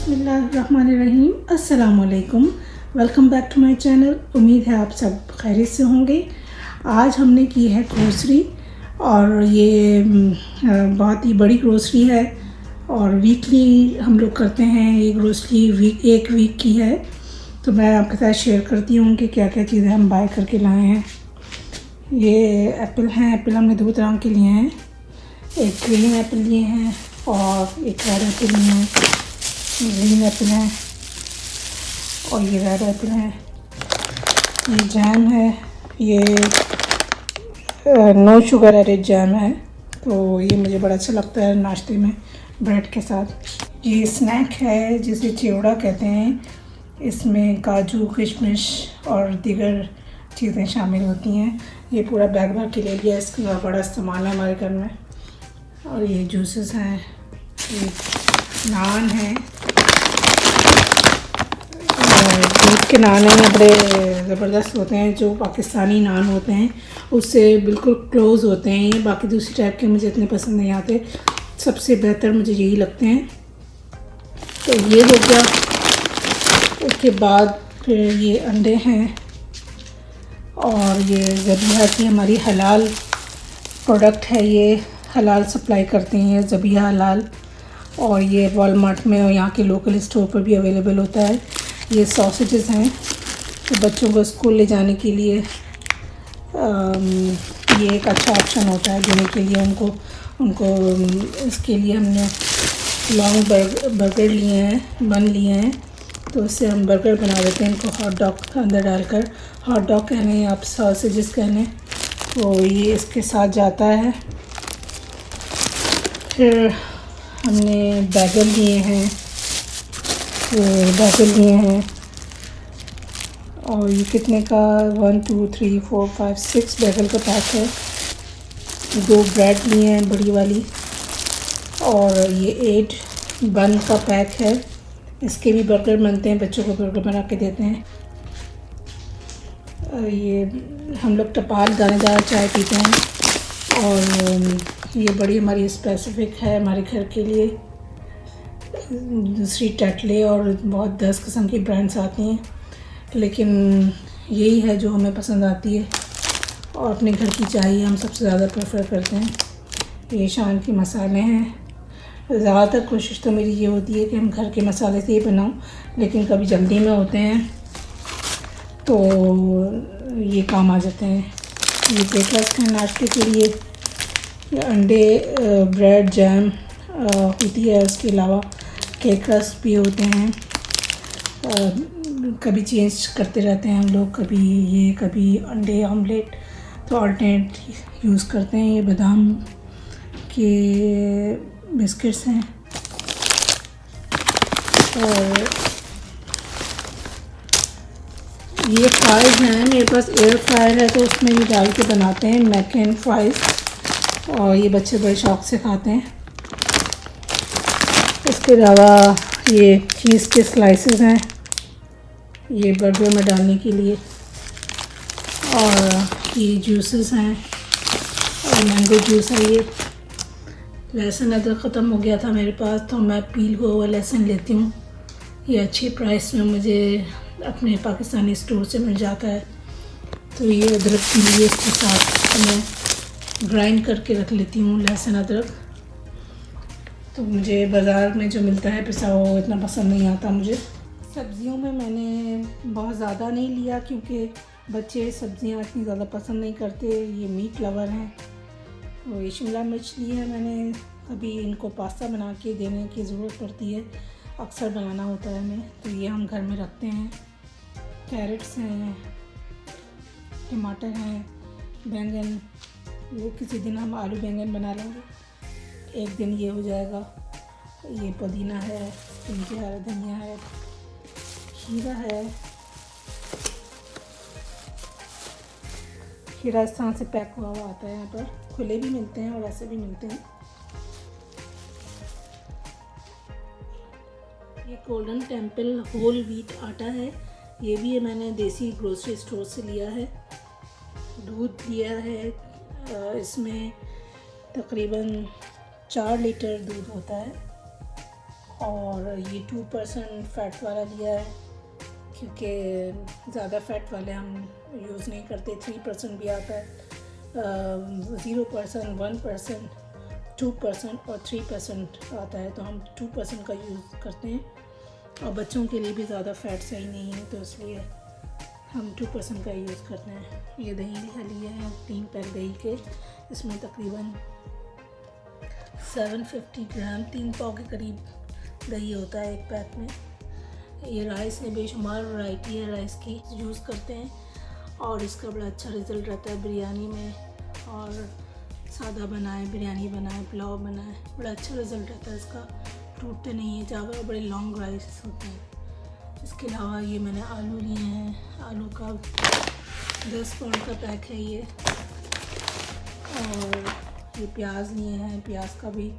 बिस्मिल्लाहिर्रहमानिर्रहीम। अस्सलाम वालेकुम। Welcome back to my channel. उम्मीद है आप सब खैरियत से होंगे। आज हमने की है ग्रोसरी और ये बहुत ही बड़ी ग्रोसरी है और वीकली हम लोग करते हैं। ये ग्रोसरी एक वीक की है, तो मैं आपके साथ शेयर करती हूँ कि क्या क्या चीज़ें हम बाय करके लाए हैं। ये एप्पल हैं। एप्पल हमने दो तरह के लिए हैं, एक ग्रीन एप्पल लिए हैं और एक रेड एप्पल लिए हैं। ग्रीन एप्पल है और ये रेड एप्पल है। ये जैम है, ये नो शुगर एडेड जैम है, तो ये मुझे बड़ा अच्छा लगता है नाश्ते में ब्रेड के साथ। ये स्नैक है जिसे चिवड़ा कहते हैं। इसमें काजू, किशमिश और दीगर चीज़ें शामिल होती हैं। ये पूरा बैग भर के ले लिया, इसका बड़ा इस्तेमाल है हमारे घर में। और ये जूसेस हैं, ये नान है और दूध के नान हैं, बड़े ज़बरदस्त होते हैं। जो पाकिस्तानी नान होते हैं उससे बिल्कुल क्लोज़ होते हैं ये। बाकी दूसरी टाइप के मुझे इतने पसंद नहीं आते, सबसे बेहतर मुझे यही लगते हैं। तो ये हो गया। उसके बाद फिर ये अंडे हैं और ये ज़बीहा की हमारी हलाल प्रोडक्ट है। ये हलाल सप्लाई करते हैं ज़बीहा हलाल, और ये वॉलमार्ट में और यहाँ के लोकल स्टोर पर भी अवेलेबल होता है। ये सॉसेजेस हैं, तो बच्चों को स्कूल ले जाने के लिए ये एक अच्छा ऑप्शन होता है देने के लिए उनको इसके लिए हमने लॉन्ग बर्गर लिए हैं, बन लिए हैं, तो इससे हम बर्गर बना देते हैं इनको हॉट डॉग के अंदर डालकर। हॉट डॉग कहने या आप सॉसेजेस कहने, तो ये इसके साथ जाता है। फिर हमने बैगन लिए हैं, और ये कितने का 1 2 3 4 5 6 बैगन का पैक है। 2 ब्रेड लिए हैं बड़ी वाली, और ये 8 बन का पैक है। इसके भी बर्गर बनते हैं, बच्चों को बर्गर बना के देते हैं। ये हम लोग टपाल दानेदार चाय पीते हैं, और ये बड़ी हमारी स्पेसिफ़िक है हमारे घर के लिए। दूसरी टेटले और बहुत 10 किस्म की ब्रांड्स आती हैं, लेकिन यही है जो हमें पसंद आती है और अपने घर की चाय हम सबसे ज़्यादा प्रेफर करते हैं। ये शान के मसाले हैं। ज़्यादातर कोशिश तो मेरी ये होती है कि हम घर के मसाले से ही बनाऊं, लेकिन कभी जल्दी में होते हैं तो ये काम आ जाते हैं। ये ब्रेकफास्ट है नाश्ते के लिए। ये अंडे, ब्रेड, जैम होती है। उसके अलावा केक रस्क भी होते हैं। कभी चेंज करते रहते हैं हम लोग, कभी ये कभी अंडे ऑमलेट, तो अल्टरनेट यूज़ करते हैं। ये बादाम के बिस्किट्स हैं, और ये फ्राइज़ हैं। मेरे पास एयर फ्रायर है, तो उसमें ये डाल के बनाते हैं मैक एंड फ्राइज़, और ये बच्चे बड़े शौक़ से खाते हैं। इसके अलावा ये चीज़ के स्लाइसेस हैं, ये बर्गर में डालने के लिए, और ये जूसेस हैं, और मैंगो जूस है। ये लहसुन अदरक ख़त्म हो गया था मेरे पास, तो मैं पील हुआ हुआ लहसुन लेती हूँ। ये अच्छी प्राइस में मुझे अपने पाकिस्तानी स्टोर से मिल जाता है, तो ये अदरक के लिए इसके साथ मैं ग्राइंड करके रख लेती हूँ लहसुन अदरक। तो मुझे बाज़ार में जो मिलता है पिसा हुआ वो इतना पसंद नहीं आता मुझे। सब्ज़ियों में मैंने बहुत ज़्यादा नहीं लिया, क्योंकि बच्चे सब्ज़ियाँ इतनी ज़्यादा पसंद नहीं करते। ये मीट लवर हैं, तो ये शिमला मिर्च ली है मैंने। कभी इनको पास्ता बना के देने की ज़रूरत पड़ती है, अक्सर बनाना होता है हमें, तो ये हम घर में रखते हैं। कैरेट्स हैं, टमाटर हैं, बैंगन, वो किसी दिन हम आलू बैंगन बना लेंगे, एक दिन ये हो जाएगा। ये पुदीना है, इनकी हरा धनिया है, खीरा है। खीरा इस तरह से पैक हुआ हुआ आता है, यहाँ पर खुले भी मिलते हैं और ऐसे भी मिलते हैं। ये गोल्डन टेम्पल होल व्हीट आटा है, ये भी मैंने देसी ग्रोसरी स्टोर से लिया है। दूध लिया है, इसमें तकरीबन 4 लीटर दूध होता है। और ये 2% फ़ैट वाला लिया है क्योंकि ज़्यादा फ़ैट वाले हम यूज़ नहीं करते। 3% भी आता है, 0%, 1%, 2% और 3% आता है, तो हम 2% का यूज़ करते हैं। और बच्चों के लिए भी ज़्यादा फ़ैट सही नहीं है, तो इसलिए हम 2% का यूज़ करते हैं। ये दही लिया है 3 पैक दही के, इसमें तकरीबन 750 ग्राम, 3 पाव के करीब दही होता है एक पैक में। ये राइस है, बेशुमार वैरायटी है राइस की, यूज़ करते हैं और इसका बड़ा अच्छा रिज़ल्ट रहता है बिरयानी में। और सादा बनाए, बिरयानी बनाए, पुलाव बनाए, बड़ा अच्छा रिज़ल्ट रहता है इसका, टूटते नहीं है चावल, बड़े लॉन्ग राइस होते हैं। इसके अलावा ये मैंने आलू लिए हैं, आलू का 10 पाउंड का पैक है ये। और ये प्याज लिए हैं, प्याज का भी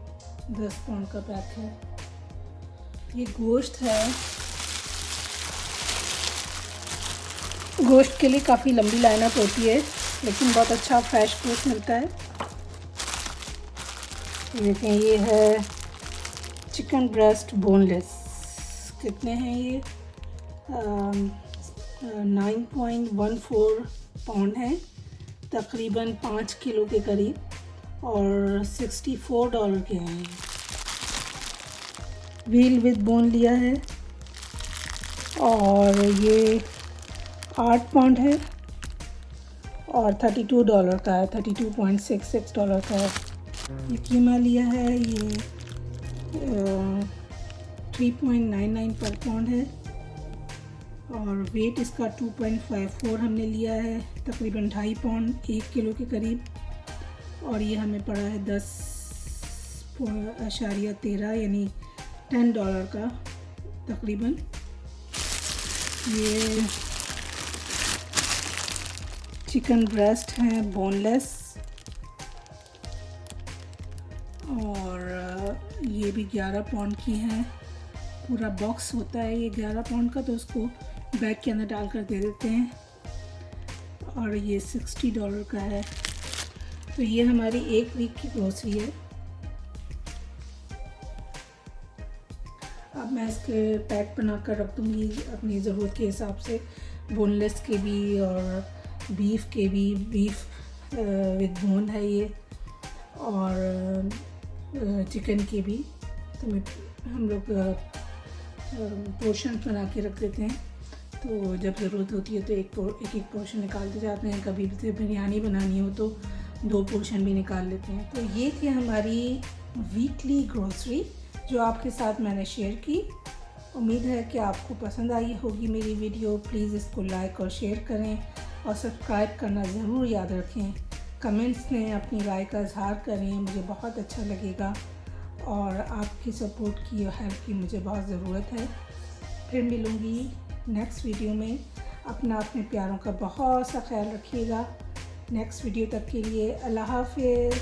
10 पाउंड का पैक है। ये गोश्त है, गोश्त के लिए काफ़ी लंबी लाइनअप होती है, लेकिन बहुत अच्छा फ्रेश गोश्त मिलता है। देखें, ये है चिकन ब्रेस्ट बोनलेस। कितने हैं ये? 9.14 पाउंड है, तकरीबन 5 किलो के करीब, और $64 के हैं। व्हील विद बोन लिया है और ये 8 पाउंड है और $32 का है, $32.66 का है। ये कीमा लिया है, ये 3.99 पर पाउंड है और वेट इसका 2.54 हमने लिया है, तकरीबन 2.5 पाउंड, 1 किलो के करीब। और ये हमें पड़ा है 10.13 यानी $10 का तकरीबन। ये चिकन ब्रेस्ट है बोनलेस, और ये भी 11 पाउंड की है। पूरा बॉक्स होता है ये 11 पाउंड का, तो उसको बैग के अंदर डाल कर दे देते हैं। और ये $60 का है। तो ये हमारी 1 वीक की ग्रोसरी है। अब मैं इसके पैक बना कर रख दूँगी अपनी ज़रूरत के हिसाब से, बोनलेस के भी और बीफ के भी। बीफ विद बोन है ये, और चिकन के भी। तो हम लोग पोर्शन बना के रख देते हैं, तो जब ज़रूरत होती है तो एक पोर्शन निकालते जाते हैं। कभी भी बिरयानी बनानी हो तो 2 पोर्शन भी निकाल लेते हैं। तो ये थी हमारी वीकली ग्रोसरी जो आपके साथ मैंने शेयर की। उम्मीद है कि आपको पसंद आई होगी मेरी वीडियो। प्लीज़ इसको लाइक और शेयर करें और सब्सक्राइब करना ज़रूर याद रखें। कमेंट्स में अपनी राय का इजहार करें, मुझे बहुत अच्छा लगेगा। और आपकी सपोर्ट की और हेल्प की मुझे बहुत ज़रूरत है। फिर मिलूँगी नेक्स्ट वीडियो में। अपने प्यारों का बहुत सा ख्याल रखिएगा। नेक्स्ट वीडियो तक के लिए अल्लाह हाफ़िज़।